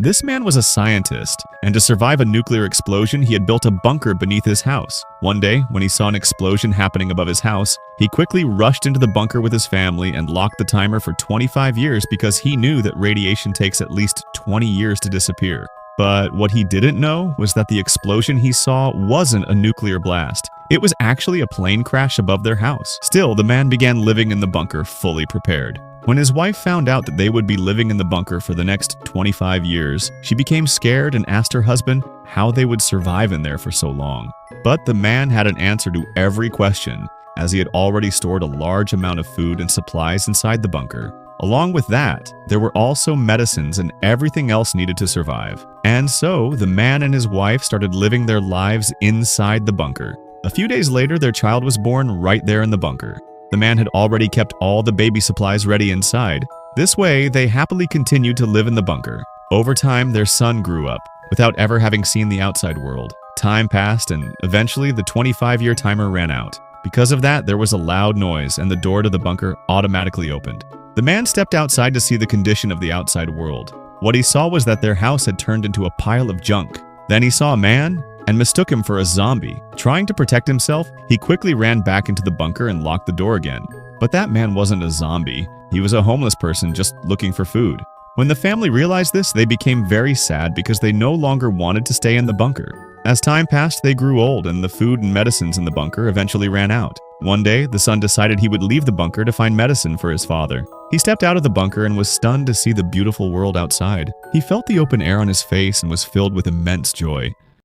This man was a scientist, and to survive a nuclear explosion, he had built a bunker beneath his house. One day, when he saw an explosion happening above his house, he quickly rushed into the bunker with his family and locked the timer for 25 years because he knew that radiation takes at least 20 years to disappear. But what he didn't know was that the explosion he saw wasn't a nuclear blast. It was actually a plane crash above their house. Still, the man began living in the bunker fully prepared. When his wife found out that they would be living in the bunker for the next 25 years, she became scared and asked her husband how they would survive in there for so long. But the man had an answer to every question, as he had already stored a large amount of food and supplies inside the bunker. Along with that, there were also medicines and everything else needed to survive. And so, the man and his wife started living their lives inside the bunker. A few days later, their child was born right there in the bunker. The man had already kept all the baby supplies ready inside. This way, they happily continued to live in the bunker. Over time, their son grew up, without ever having seen the outside world. Time passed, and eventually the 25-year timer ran out. Because of that, there was a loud noise, and the door to the bunker automatically opened. The man stepped outside to see the condition of the outside world. What he saw was that their house had turned into a pile of junk. Then he saw a man and mistook him for a zombie. Trying to protect himself, he quickly ran back into the bunker and locked the door again. But that man wasn't a zombie. He was a homeless person just looking for food. When the family realized this, they became very sad because they no longer wanted to stay in the bunker. As time passed, they grew old and the food and medicines in the bunker eventually ran out. One day, the son decided he would leave the bunker to find medicine for his father. He stepped out of the bunker and was stunned to see the beautiful world outside. He felt the open air on his face and was filled with immense joy.